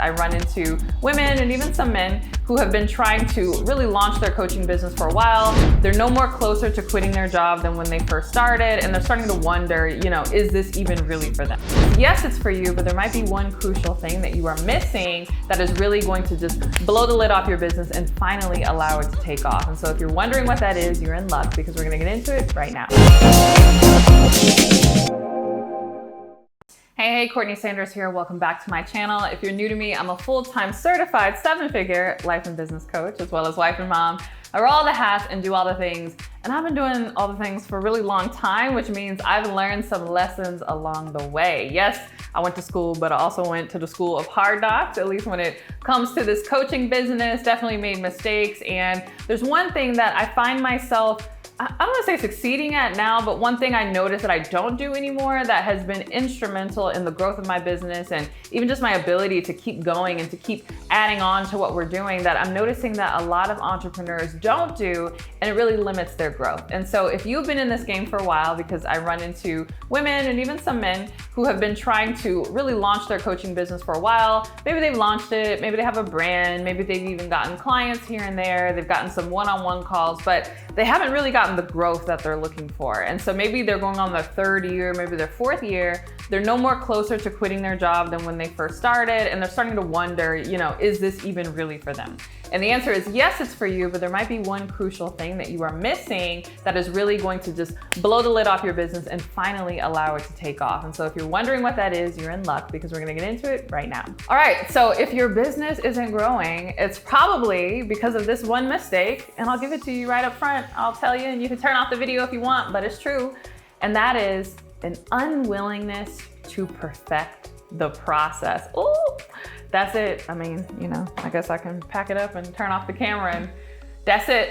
I run into women and even some men who have been trying to really launch their coaching business for a while. They're no more closer to quitting their job than when they first started, and they're starting to wonder, is this even really for them? Yes, it's for you, but there might be one crucial thing that you are missing that is really going to just blow the lid off your business and finally allow it to take off. And so if you're wondering what that is, you're in luck, because we're gonna get into it right now. Hey, CourtneyLSanders here. Welcome back to my channel. If you're new to me, I'm a full-time certified 7-figure life and business coach, as well as wife and mom. I wear all the hats and do all the things. And I've been doing all the things for a really long time, which means I've learned some lessons along the way. Yes, I went to school, but I also went to the school of hard knocks, at least when it comes to this coaching business. Definitely made mistakes. And there's one thing that I find myself, I don't want to say succeeding at now, but one thing I noticed that I don't do anymore that has been instrumental in the growth of my business and even just my ability to keep going and to keep adding on to what we're doing, that I'm noticing that a lot of entrepreneurs don't do, and it really limits their growth. And so if you've been in this game for a while, because I run into women and even some men who have been trying to really launch their coaching business for a while, maybe they've launched it, maybe they have a brand, maybe they've even gotten clients here and there, they've gotten some one-on-one calls, but they haven't really gotten the growth that they're looking for. And so maybe they're going on their third year, maybe their fourth year, they're no more closer to quitting their job than when they first started, and they're starting to wonder, is this even really for them? And the answer is yes, it's for you, but there might be one crucial thing that you are missing that is really going to just blow the lid off your business and finally allow it to take off. And so if you're wondering what that is, you're in luck, because we're gonna get into it right now. All right, so if your business isn't growing, it's probably because of this one mistake, and I'll give it to you right up front. I'll tell you, and you can turn off the video if you want, but it's true. And that is an unwillingness to perfect the process. Oh, that's it. I mean, I guess I can pack it up and turn off the camera and that's it.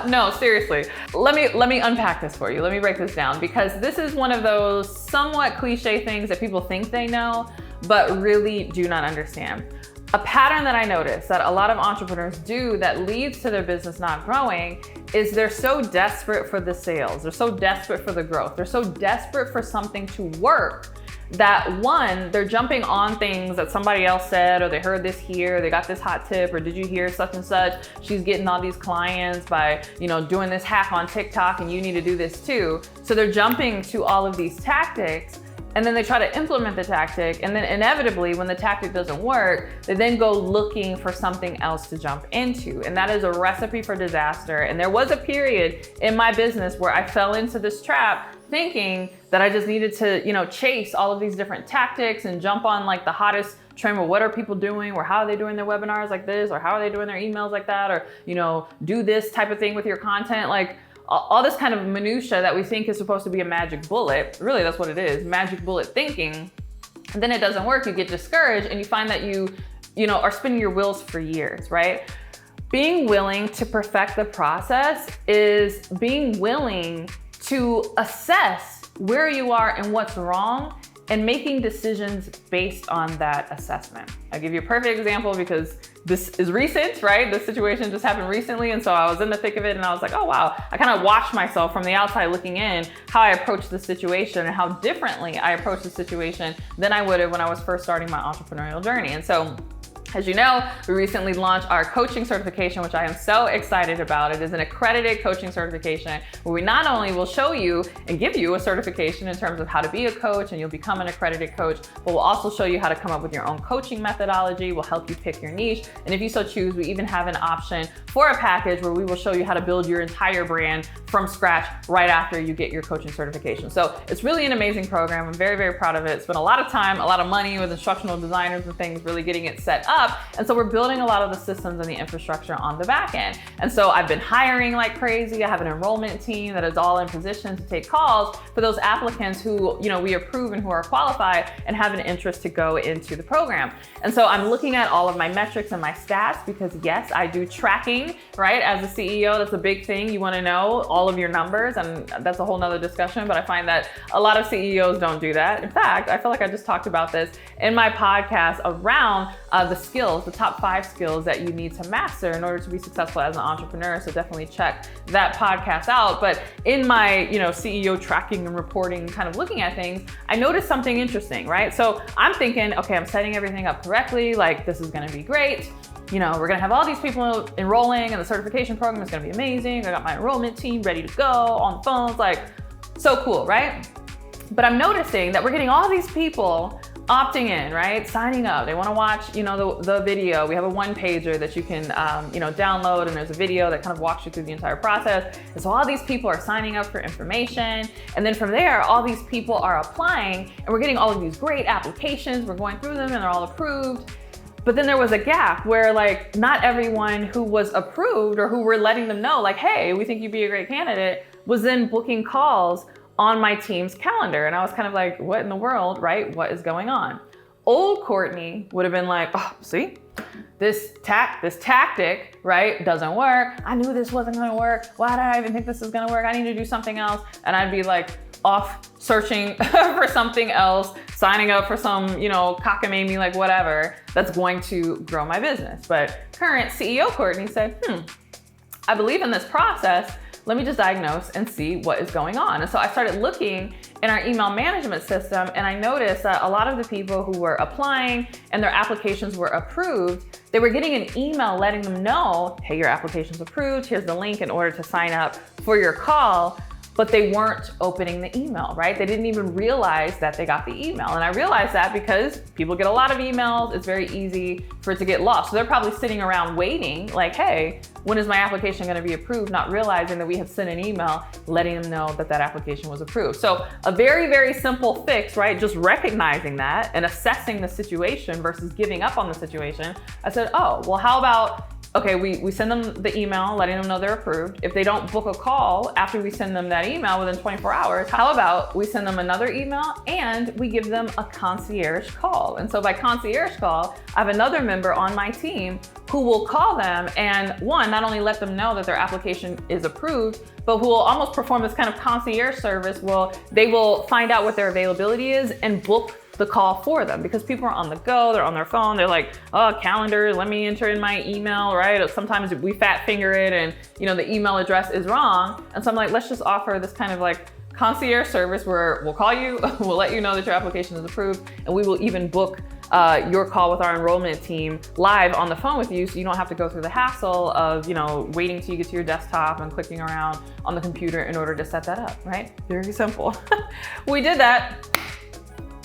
No, seriously. Let me unpack this for you. Let me break this down, because this is one of those somewhat cliche things that people think they know, but really do not understand. A pattern that I notice that a lot of entrepreneurs do that leads to their business not growing is they're so desperate for the sales. They're so desperate for the growth. They're so desperate for something to work that, one, they're jumping on things that somebody else said, or they heard this here, they got this hot tip, or did you hear such and such? She's getting all these clients by, doing this hack on TikTok, and you need to do this too. So they're jumping to all of these tactics, and then they try to implement the tactic, and then inevitably, when the tactic doesn't work, they then go looking for something else to jump into. And that is a recipe for disaster. And there was a period in my business where I fell into this trap, thinking that I just needed to, chase all of these different tactics and jump on like the hottest trend. Well, what are people doing? Or how are they doing their webinars like this? Or how are they doing their emails like that? Or, do this type of thing with your content. Like, all this kind of minutia that we think is supposed to be a magic bullet. Really, that's what it is, magic bullet thinking. And then it doesn't work, you get discouraged, and you find that you are spinning your wheels for years, right? Being willing to perfect the process is being willing to assess where you are and what's wrong, and making decisions based on that assessment. I'll give you a perfect example, because this is recent, right? This situation just happened recently, and so I was in the thick of it, and I was like, oh wow. I kind of watched myself from the outside looking in, how I approached the situation and how differently I approached the situation than I would have when I was first starting my entrepreneurial journey. And so, as you know, we recently launched our coaching certification, which I am so excited about. It is an accredited coaching certification where we not only will show you and give you a certification in terms of how to be a coach, and you'll become an accredited coach, but we'll also show you how to come up with your own coaching methodology. We'll help you pick your niche. And if you so choose, we even have an option for a package where we will show you how to build your entire brand from scratch right after you get your coaching certification. So it's really an amazing program. I'm very, very proud of it. Spent a lot of time, a lot of money with instructional designers and things, really getting it set up. And so we're building a lot of the systems and the infrastructure on the back end. And so I've been hiring like crazy. I have an enrollment team that is all in position to take calls for those applicants who, we approve and who are qualified and have an interest to go into the program. And so I'm looking at all of my metrics and my stats, because yes, I do tracking, right? As a CEO, that's a big thing. You want to know all of your numbers, and that's a whole nother discussion, but I find that a lot of CEOs don't do that. In fact, I feel like I just talked about this in my podcast around the skills, the top 5 skills that you need to master in order to be successful as an entrepreneur. So definitely check that podcast out. But in my, CEO tracking and reporting, kind of looking at things, I noticed something interesting, right? So I'm thinking, okay, I'm setting everything up correctly. Like, this is going to be great. We're going to have all these people enrolling in the certification program. It's going to be amazing. I got my enrollment team ready to go on the phones. Like, so cool, right? But I'm noticing that we're getting all these people opting in, right? Signing up. They want to watch, the video. We have a one-pager that you can, download, and there's a video that kind of walks you through the entire process. And so all these people are signing up for information. And then from there, all these people are applying, and we're getting all of these great applications. We're going through them, and they're all approved. But then there was a gap where, like, not everyone who was approved or who were letting them know, like, hey, we think you'd be a great candidate, was then booking calls on my team's calendar. And I was kind of like, what in the world, right? What is going on? Old Courtney would have been like, oh, see, this tactic, right, doesn't work. I knew this wasn't gonna work. Why did I even think this is gonna work? I need to do something else. And I'd be like off searching for something else, signing up for some, cockamamie, like whatever, that's going to grow my business. But current CEO Courtney said, I believe in this process. Let me just diagnose and see what is going on. And so I started looking in our email management system, and I noticed that a lot of the people who were applying and their applications were approved, they were getting an email letting them know, hey, your application's approved. Here's the link in order to sign up for your call. But they weren't opening the email, right? They didn't even realize that they got the email. And I realized that because people get a lot of emails, it's very easy for it to get lost. So they're probably sitting around waiting, like, hey, when is my application gonna be approved? Not realizing that we have sent an email letting them know that that application was approved. So a very, very simple fix, right? Just recognizing that and assessing the situation versus giving up on the situation. I said, oh, well, how about, okay, we send them the email letting them know they're approved. If they don't book a call after we send them that email within 24 hours, how about we send them another email and we give them a concierge call? And so by concierge call, I have another member on my team who will call them and not only let them know that their application is approved, but who will almost perform this kind of concierge service. They will find out what their availability is and book the call for them, because people are on the go, they're on their phone, they're like, oh, calendar, let me enter in my email, right? Or sometimes we fat finger it and the email address is wrong. And so I'm like, let's just offer this kind of like concierge service where we'll call you, we'll let you know that your application is approved, and we will even book your call with our enrollment team live on the phone with you, so you don't have to go through the hassle of waiting till you get to your desktop and clicking around on the computer in order to set that up, right? Very simple. We did that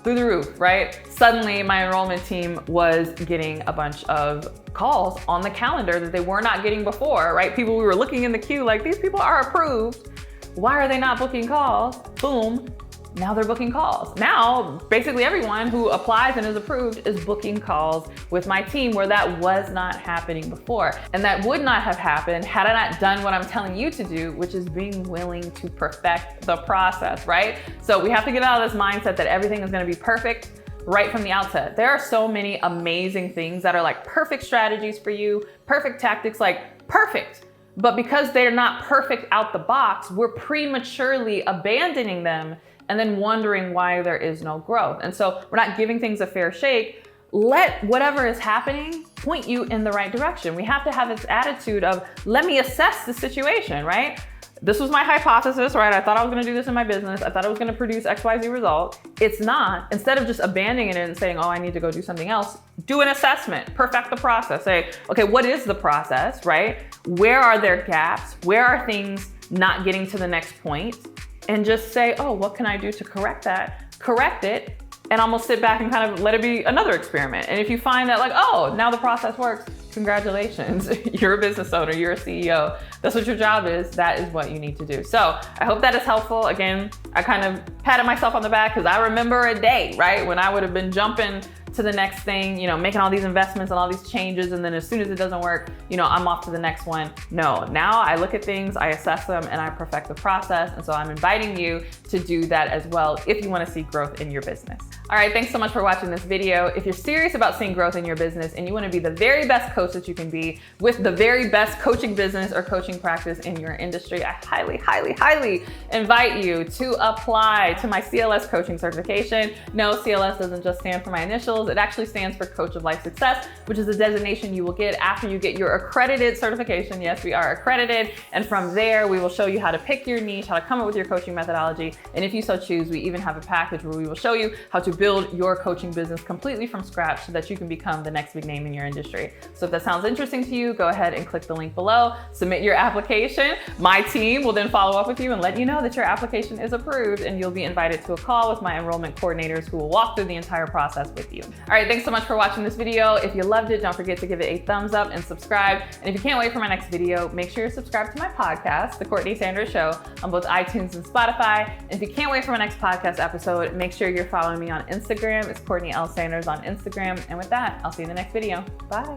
through the roof, right? Suddenly my enrollment team was getting a bunch of calls on the calendar that they were not getting before, right? People, we were looking in the queue like, these people are approved. Why are they not booking calls? Boom, now they're booking calls. Now, basically everyone who applies and is approved is booking calls with my team, where that was not happening before. And that would not have happened had I not done what I'm telling you to do, which is being willing to perfect the process, right? So we have to get out of this mindset that everything is gonna be perfect right from the outset. There are so many amazing things that are like perfect strategies for you, perfect tactics, like perfect. But because they're not perfect out the box, we're prematurely abandoning them and then wondering why there is no growth. And so we're not giving things a fair shake. Let whatever is happening point you in the right direction. We have to have this attitude of, let me assess the situation, right? This was my hypothesis, right? I thought I was gonna do this in my business. I thought it was gonna produce XYZ result. It's not. Instead of just abandoning it and saying, oh, I need to go do something else, do an assessment, perfect the process. Say, okay, what is the process, right? Where are there gaps? Where are things not getting to the next point? And just say, oh, what can I do to correct that? Correct it, and almost sit back and kind of let it be another experiment. And if you find that like, oh, now the process works, congratulations, you're a business owner, you're a CEO. That's what your job is. That is what you need to do. So I hope that is helpful. Again, I kind of patted myself on the back because I remember a day, right, when I would have been jumping to the next thing, making all these investments and all these changes, and then as soon as it doesn't work, I'm off to the next one. No, now I look at things, I assess them, and I perfect the process. And so I'm inviting you to do that as well if you want to see growth in your business. All right, thanks so much for watching this video. If you're serious about seeing growth in your business and you want to be the very best coach that you can be with the very best coaching business or coaching practice in your industry, I highly, highly, highly invite you to apply to my CLS coaching certification. No, CLS doesn't just stand for my initials. credentials. It actually stands for Coach of Life Success, which is a designation you will get after you get your accredited certification. Yes, we are accredited. And from there, we will show you how to pick your niche, how to come up with your coaching methodology. And if you so choose, we even have a package where we will show you how to build your coaching business completely from scratch so that you can become the next big name in your industry. So if that sounds interesting to you, go ahead and click the link below, submit your application. My team will then follow up with you and let you know that your application is approved, and you'll be invited to a call with my enrollment coordinators who will walk through the entire process with you. All right, thanks so much for watching this video. If you loved it, don't forget to give it a thumbs up and subscribe. And if you can't wait for my next video, make sure you're subscribed to my podcast, The Courtney Sanders Show, on both iTunes and Spotify. And if you can't wait for my next podcast episode, make sure you're following me on Instagram. It's CourtneyLSanders on Instagram. And with that, I'll see you in the next video. Bye.